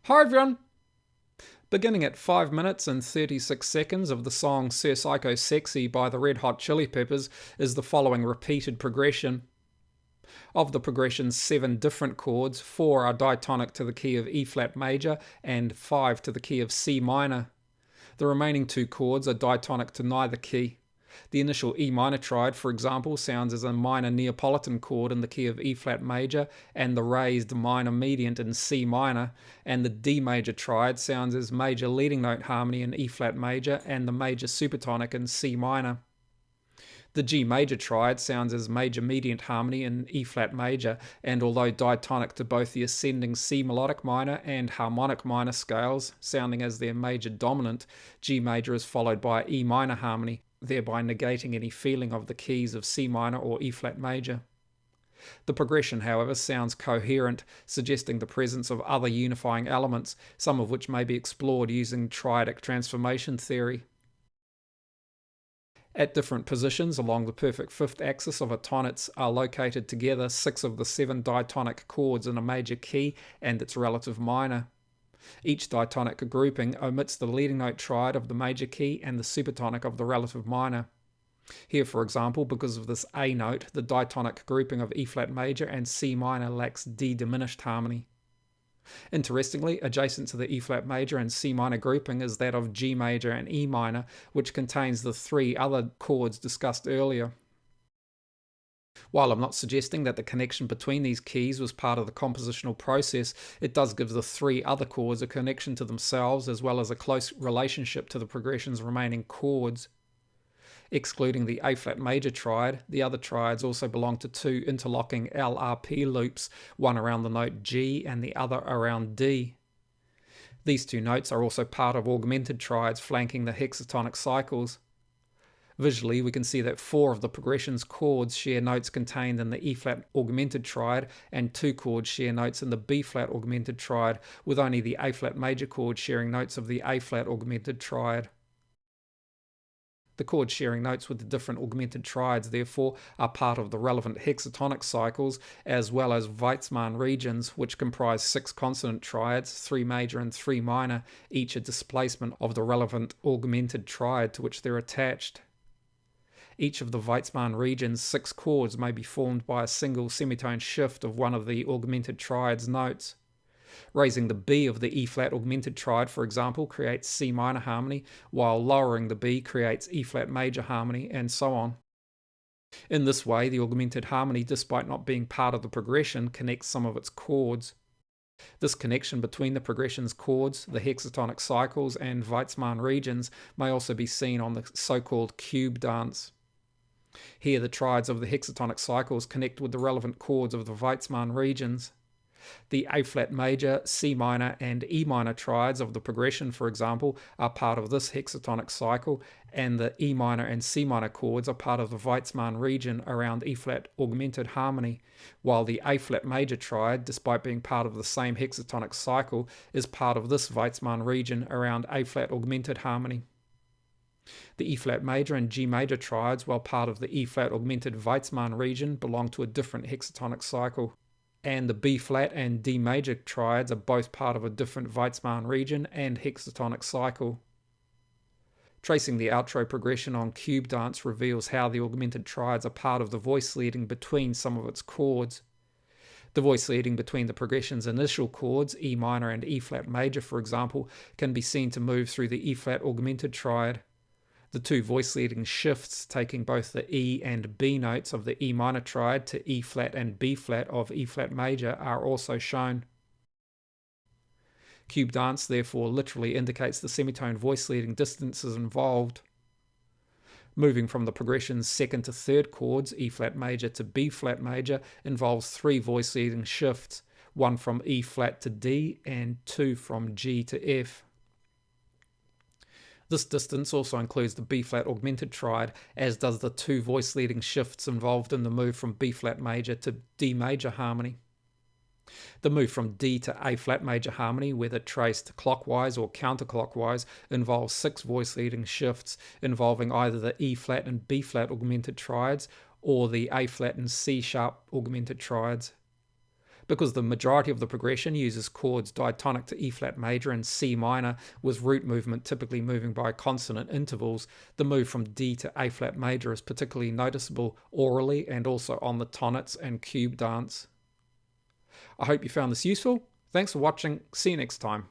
Hi everyone! Beginning at 5 minutes and 36 seconds of the song Sir Psycho Sexy by the Red Hot Chili Peppers is the following repeated progression. Of the progression's 7 different chords, 4 are diatonic to the key of E flat major and 5 to the key of C minor. The remaining 2 chords are diatonic to neither key. The initial E minor triad, for example, sounds as a minor Neapolitan chord in the key of E flat major and the raised minor mediant in C minor, and the D major triad sounds as major leading note harmony in E flat major and the major supertonic in C minor. The G major triad sounds as major mediant harmony in E flat major, and although diatonic to both the ascending C melodic minor and harmonic minor scales, sounding as their major dominant, G major is followed by E minor harmony, thereby negating any feeling of the keys of C minor or E flat major. The progression, however, sounds coherent, suggesting the presence of other unifying elements, some of which may be explored using triadic transformation theory. At different positions along the perfect fifth axis of a tonitz are located together 6 of the 7 diatonic chords in a major key and its relative minor. Each diatonic grouping omits the leading note triad of the major key and the supertonic of the relative minor. Here, for example, because of this A note, the diatonic grouping of E flat major and C minor lacks D diminished harmony. Interestingly, adjacent to the E flat major and C minor grouping is that of G major and E minor, which contains the 3 other chords discussed earlier. While I'm not suggesting that the connection between these keys was part of the compositional process, it does give the 3 other chords a connection to themselves as well as a close relationship to the progression's remaining chords. Excluding the A flat major triad, the other triads also belong to 2 interlocking LRP loops, one around the note G and the other around D. These 2 notes are also part of augmented triads flanking the hexatonic cycles. Visually, we can see that 4 of the progression's chords share notes contained in the E flat augmented triad, and 2 chords share notes in the B flat augmented triad, with only the A flat major chord sharing notes of the A flat augmented triad. The chords sharing notes with the different augmented triads, therefore, are part of the relevant hexatonic cycles, as well as Weizmann regions, which comprise 6 consonant triads, 3 major and 3 minor, each a displacement of the relevant augmented triad to which they're attached. Each of the Weizmann region's 6 chords may be formed by a single semitone shift of one of the augmented triad's notes. Raising the B of the E flat augmented triad, for example, creates C minor harmony, while lowering the B creates E flat major harmony, and so on. In this way, the augmented harmony, despite not being part of the progression, connects some of its chords. This connection between the progression's chords, the hexatonic cycles, and Weizmann regions may also be seen on the so-called cube dance. Here, the triads of the hexatonic cycles connect with the relevant chords of the Weizmann regions. The A flat major, C minor, and E minor triads of the progression, for example, are part of this hexatonic cycle, and the E minor and C minor chords are part of the Weizmann region around E flat augmented harmony, while the A flat major triad, despite being part of the same hexatonic cycle, is part of this Weizmann region around A flat augmented harmony. The E flat major and G major triads, while part of the E flat augmented Weizmann region, belong to a different hexatonic cycle. And the B flat and D major triads are both part of a different Weizmann region and hexatonic cycle. Tracing the outro progression on cube dance reveals how the augmented triads are part of the voice leading between some of its chords. The voice leading between the progression's initial chords, E minor and E flat major, for example, can be seen to move through the E flat augmented triad. The 2 voice leading shifts, taking both the E and B notes of the E minor triad to E flat and B flat of E flat major, are also shown. Cube dance therefore literally indicates the semitone voice leading distances involved. Moving from the progression's 2nd to 3rd chords, E flat major to B flat major, involves 3 voice leading shifts, 1 from E flat to D and 2 from G to F. This distance also includes the B flat augmented triad, as does the 2 voice leading shifts involved in the move from B flat major to D major harmony. The move from D to A flat major harmony, whether traced clockwise or counterclockwise, involves 6 voice leading shifts involving either the E flat and B flat augmented triads or the A flat and C sharp augmented triads. Because the majority of the progression uses chords diatonic to E flat major and C minor, with root movement typically moving by consonant intervals, the move from D to A flat major is particularly noticeable orally and also on the tonnets and cube dance. I hope you found this useful. Thanks for watching. See you next time.